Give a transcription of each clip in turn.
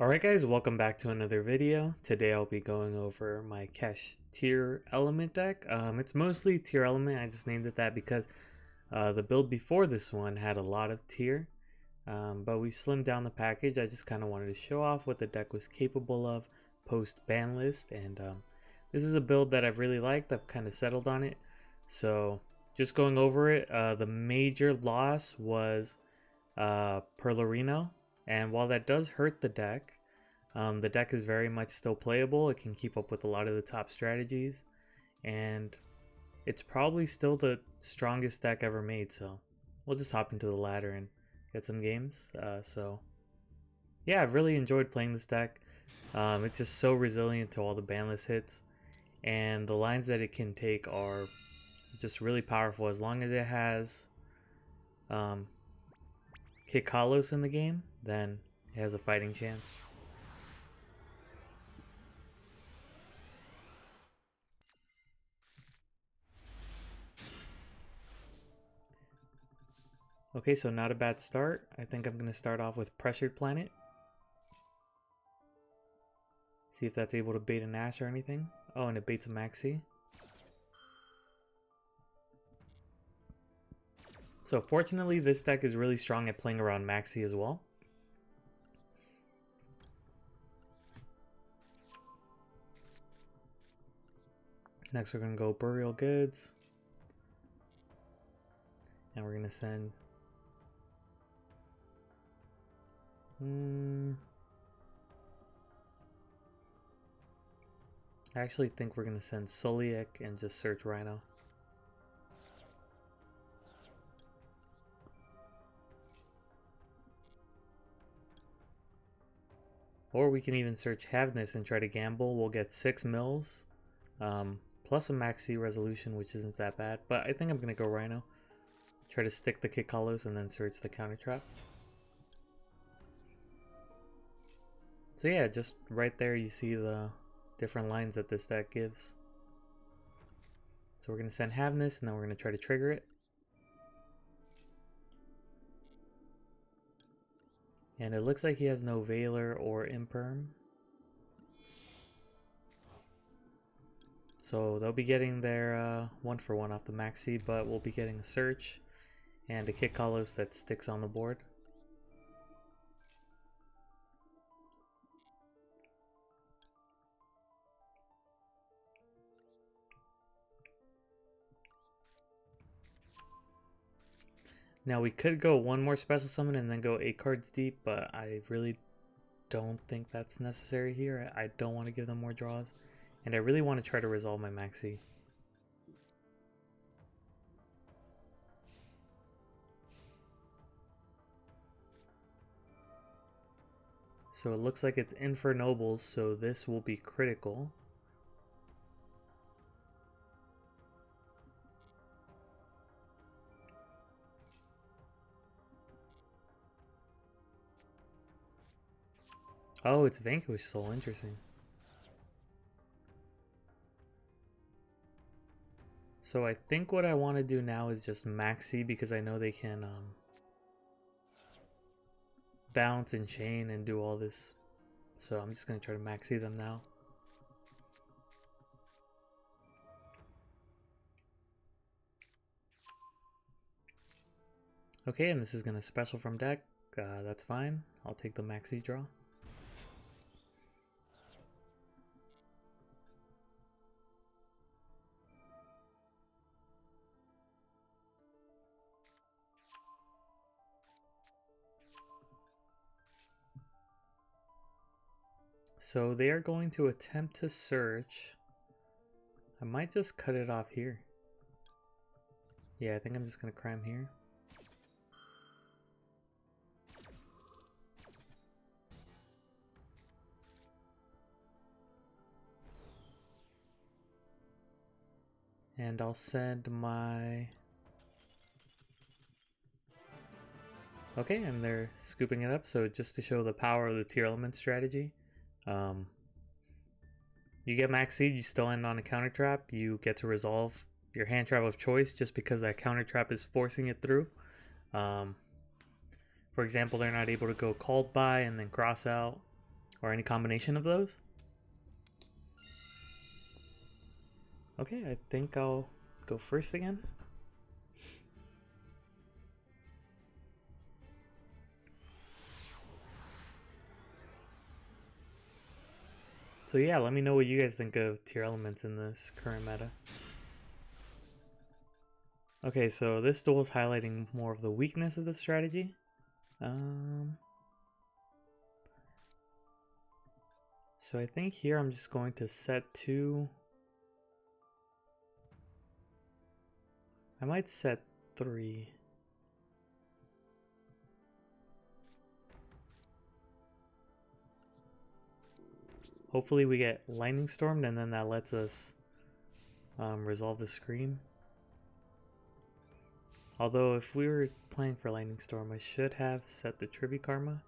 Alright guys, welcome back to another video. Today I'll be going over my Kesh Tearlaments deck. It's mostly Tearlaments, I just named it that because the build before this one had a lot of Tear. But we slimmed down the package. I just kind of wanted to show off what the deck was capable of post ban list. And this is a build that I've really liked. I've kind of settled on it. So just going over it, the major loss was Perlorino. And while that does hurt the deck is very much still playable. It can keep up with a lot of the top strategies, and it's probably still the strongest deck ever made. So we'll just hop into the ladder and get some games. So yeah, I've really enjoyed playing this deck. It's just so resilient to all the banless hits, and the lines that it can take are just really powerful. As long as it has Kikalos in the game, then it has a fighting chance. Okay, so not a bad start. I think I'm going to start off with Pressured Planet. See if that's able to bait an Ash or anything. Oh, and it baits a Maxi. So fortunately, this deck is really strong at playing around Maxi as well. Next, we're going to go Burial Goods. And we're going to send... I actually think we're going to send Soliek and just search Rhino. Or we can even search Havness and try to gamble. We'll get 6 mils, plus a Maxi resolution, which isn't that bad. But I think I'm going to go Rhino. Try to stick the Kikalos and then search the counter trap. So yeah, just right there you see the different lines that this deck gives. So we're going to send Havness and then we're going to try to trigger it. And it looks like he has no Veiler or Imperm. So they'll be getting their 1-for-1 off the Maxi, but we'll be getting a Search and a Kikalos that sticks on the board. Now we could go one more special summon and then go 8 cards deep, but I really don't think that's necessary here. I don't want to give them more draws, and I really want to try to resolve my Maxi. So it looks like it's Infernobles, so this will be critical. Oh, it's Vanquish Soul, interesting. So I think what I want to do now is just Maxi, because I know they can bounce and chain and do all this. So I'm just going to try to Maxi them now. Okay, and this is going to special from deck. That's fine. I'll take the Maxi draw. So they are going to attempt to search. I might just cut it off here. Yeah, I think I'm just going to crime here. And I'll send my... Okay, and they're scooping it up, so just to show the power of the Tearlaments strategy. You get Maxi, you still end on a counter trap, you get to resolve your hand trap of choice just because that counter trap is forcing it through. For example, they're not able to go called by and then cross out, or any combination of those. Okay, I think I'll go first again. So yeah, let me know what you guys think of Tearlaments in this current meta. Okay, so this duel is highlighting more of the weakness of the strategy. So I think here I'm just going to set 2. I might set 3. Hopefully we get lightning stormed and then that lets us resolve the scream. Although if we were playing for lightning storm, I should have set the Trivia Karma.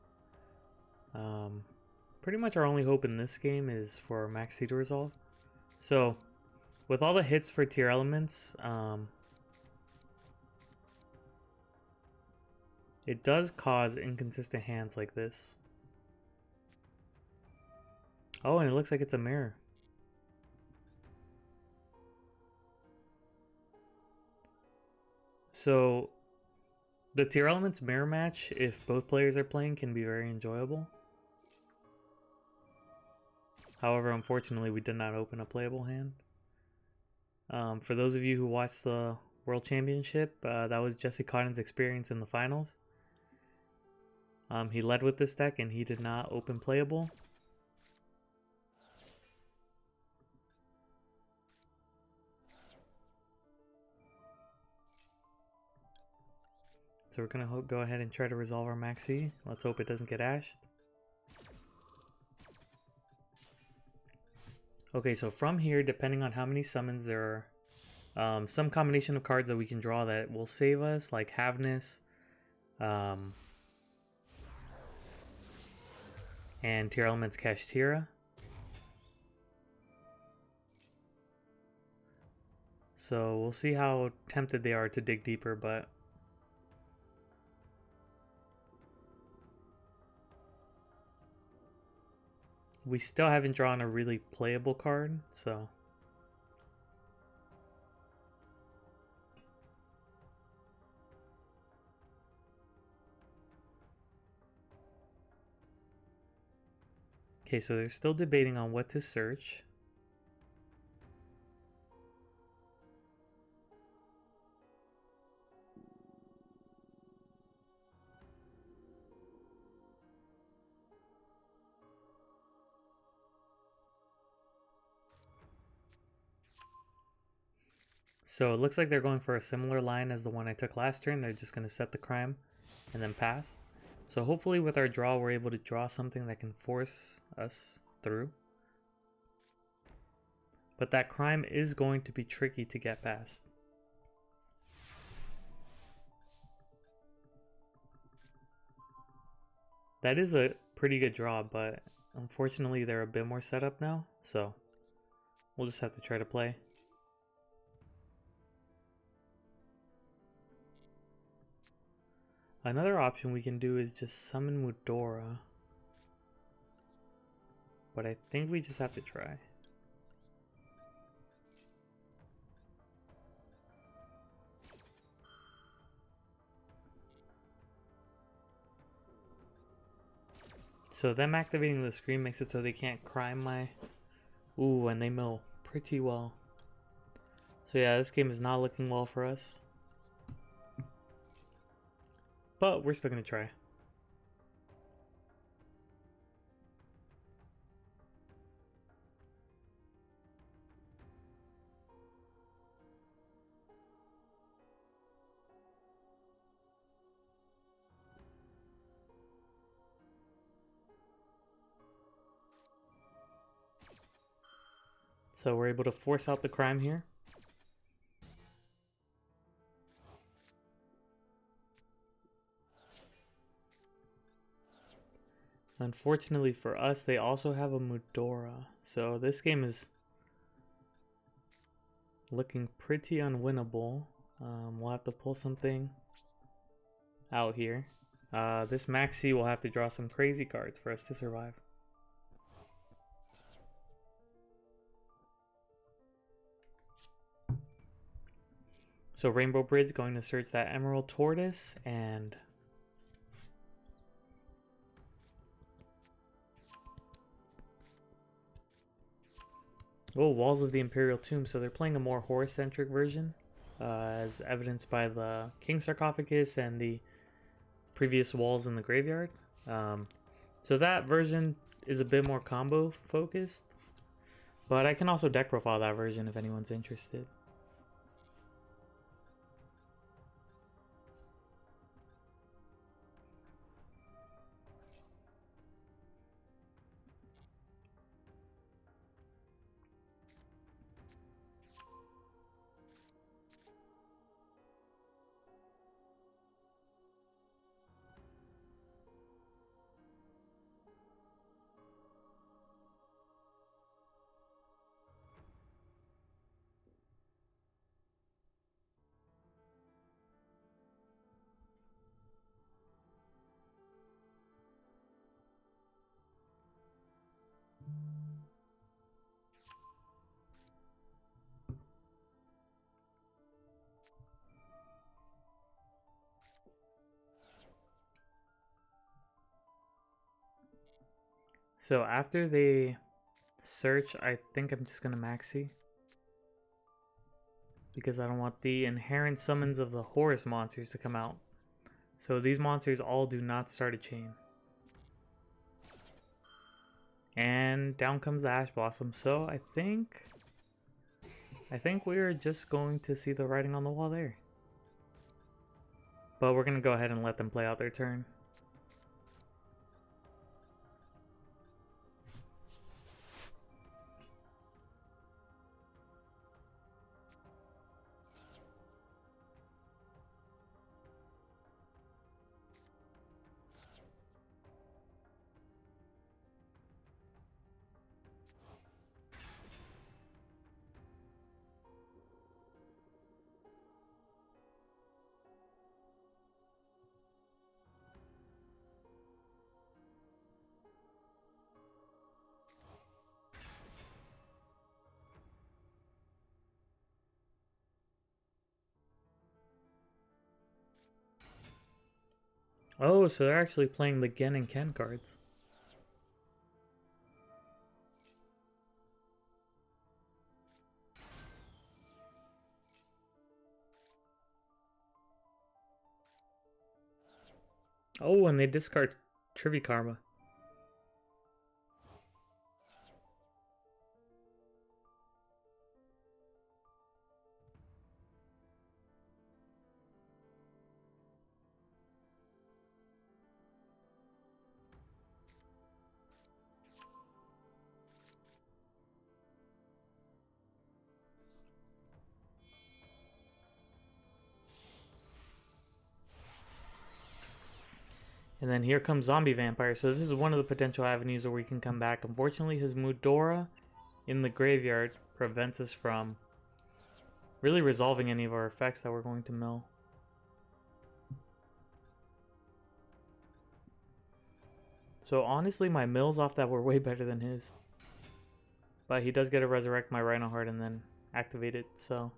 Pretty much our only hope in this game is for Max C to resolve. So with all the hits for Tearlaments, it does cause inconsistent hands like this. Oh, and it looks like it's a mirror. So the Tearlaments mirror match, if both players are playing, can be very enjoyable. However, unfortunately, we did not open a playable hand. For those of you who watched the World Championship, that was Jesse Cotton's experience in the finals. He led with this deck and he did not open playable. So we're going to go ahead and try to resolve our Maxi. Let's hope it doesn't get ashed. Okay, so from here, depending on how many summons there are, some combination of cards that we can draw that will save us, like Havness, and Tearlaments Kashtira. So we'll see how tempted they are to dig deeper, but we still haven't drawn a really playable card, so okay, so they're still debating on what to search. So it looks like they're going for a similar line as the one I took last turn. They're just going to set the crime and then pass. So hopefully with our draw, we're able to draw something that can force us through. But that crime is going to be tricky to get past. That is a pretty good draw, but unfortunately they're a bit more set up now. So we'll just have to try to play. Another option we can do is just summon Mudora. But I think we just have to try. So them activating the screen makes it so they can't crime my... Ooh, and they mill pretty well. So yeah, this game is not looking well for us. But we're still going to try. So we're able to force out the crime here. Unfortunately for us, they also have a Mudora. So this game is looking pretty unwinnable. We'll have to pull something out here. This Maxi will have to draw some crazy cards for us to survive. So Rainbow Bridge going to search that Emerald Tortoise and oh, Walls of the Imperial Tomb. So they're playing a more horse-centric version, as evidenced by the King Sarcophagus and the previous walls in the graveyard. So that version is a bit more combo focused, but I can also deck profile that version if anyone's interested. So after they search, I think I'm just gonna maxi, because I don't want the inherent summons of the Horus monsters to come out. So these monsters all do not start a chain. And down comes the Ash Blossom. So I think we're just going to see the writing on the wall there. But we're gonna go ahead and let them play out their turn. Oh, so they're actually playing the Gen and Ken cards. Oh, and they discard Trivia Karma. And then here comes Zombie Vampire. So this is one of the potential avenues where we can come back. Unfortunately, his Mudora in the graveyard prevents us from really resolving any of our effects that we're going to mill. So honestly, my mills off that were way better than his. But he does get to resurrect my Rhino Heart and then activate it, so...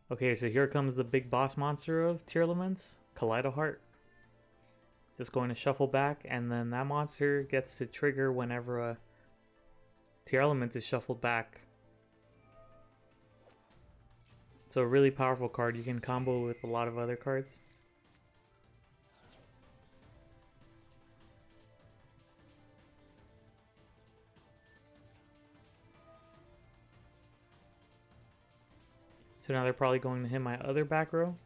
Okay, so here comes the big boss monster of Tearlaments, Kaleido Heart. Just going to shuffle back, and then that monster gets to trigger whenever a Tearlaments is shuffled back. So a really powerful card. You can combo with a lot of other cards. So now they're probably going to hit my other back row.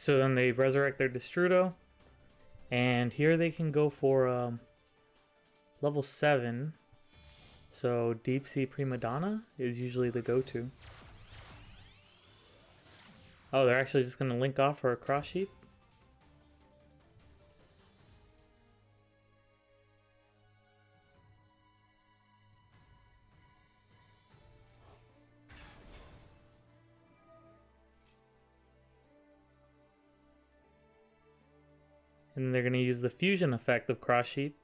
So then they resurrect their Destrudo, and here they can go for level 7. So Deep Sea Prima Donna is usually the go-to. Oh, they're actually just going to link off for a Cross Sheep? And they're going to use the fusion effect of Cross Sheep.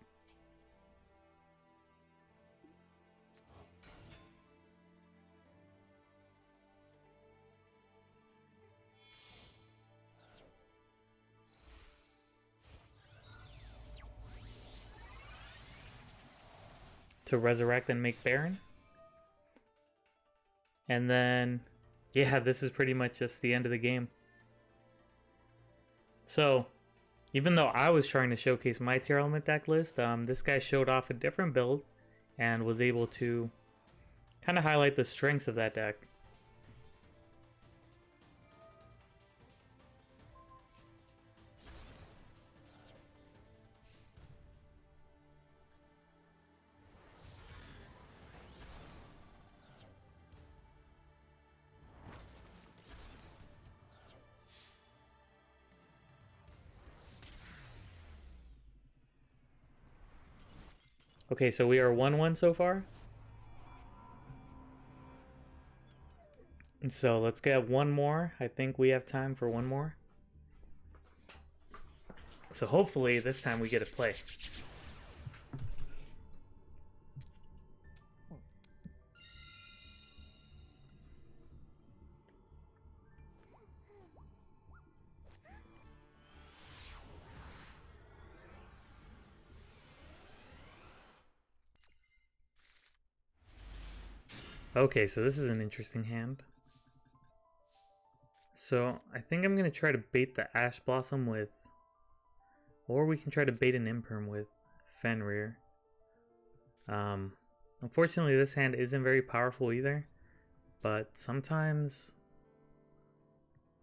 To resurrect and make Baron. And then, yeah, this is pretty much just the end of the game. So, even though I was trying to showcase my tier element deck list, this guy showed off a different build and was able to kind of highlight the strengths of that deck. Okay, so we are 1-1 so far. And so let's get one more. I think we have time for one more. So hopefully this time we get to play. Okay, so this is an interesting hand. So I think I'm going to try to bait the Ash Blossom with... Or we can try to bait an Imperm with Fenrir. Unfortunately, this hand isn't very powerful either. But sometimes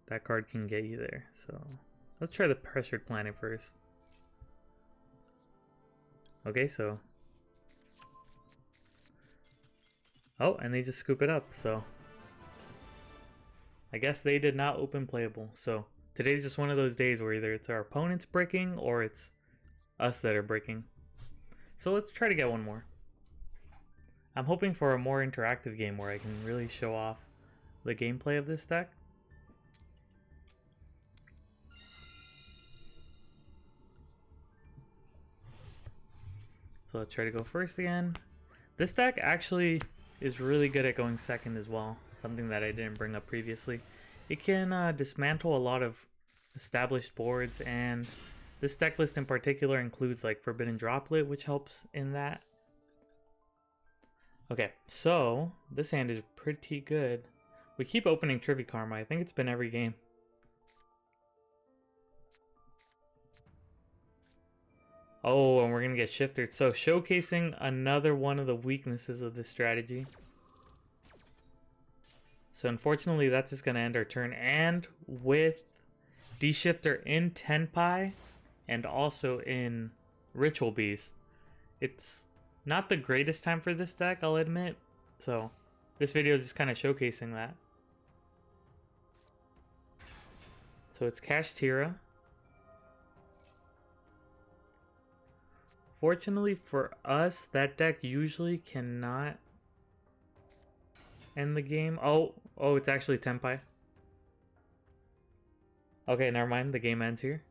that card can get you there. So let's try the Pressured Planet first. Okay, so... Oh, and they just scoop it up, so... I guess they did not open playable, so... Today's just one of those days where either it's our opponents breaking or it's us that are breaking. So let's try to get one more. I'm hoping for a more interactive game where I can really show off the gameplay of this deck. So let's try to go first again. This deck actually is really good at going second as well, something that I didn't bring up previously. It can dismantle a lot of established boards, and this deck list in particular includes like Forbidden Droplet, which helps in that. Okay, so this hand is pretty good. We keep opening Trivia Karma. I think it's been every game. Oh, and we're gonna get shifted. So showcasing another one of the weaknesses of this strategy. So unfortunately, that's just gonna end our turn. And with D-Shifter in Tenpai and also in Ritual Beast, it's not the greatest time for this deck, I'll admit. So this video is just kind of showcasing that. So it's Kashtira. Fortunately for us, that deck usually cannot end the game. Oh, it's actually Tenpai. Okay, never mind. The game ends here.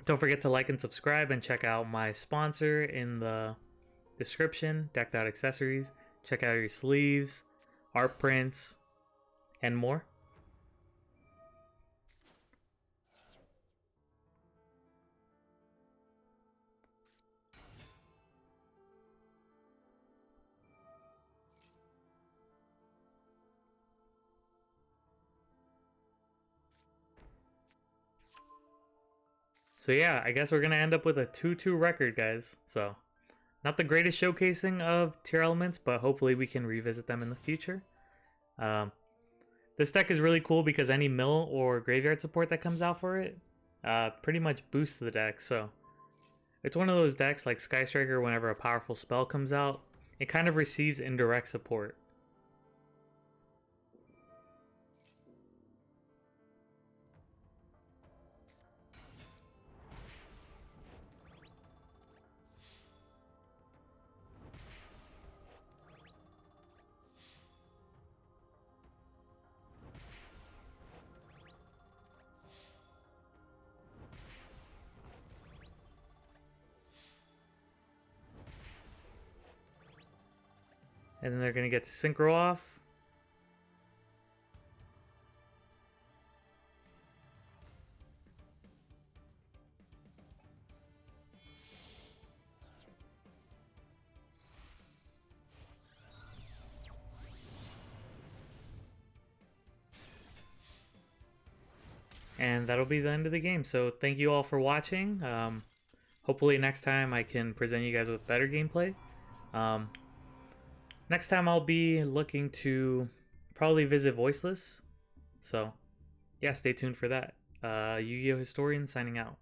Don't forget to like and subscribe and check out my sponsor in the description, Decked Out Accessories. Check out your sleeves, art prints, and more. So yeah, I guess we're going to end up with a 2-2 record, guys. So, not the greatest showcasing of tier elements, but hopefully we can revisit them in the future. This deck is really cool because any mill or graveyard support that comes out for it pretty much boosts the deck. So it's one of those decks like Sky Striker, whenever a powerful spell comes out, it kind of receives indirect support. And then they're going to get to synchro off. And that'll be the end of the game. So thank you all for watching. Hopefully next time I can present you guys with better gameplay. Next time I'll be looking to probably visit Voiceless. So yeah, stay tuned for that. Yu-Gi-Oh! Historian signing out.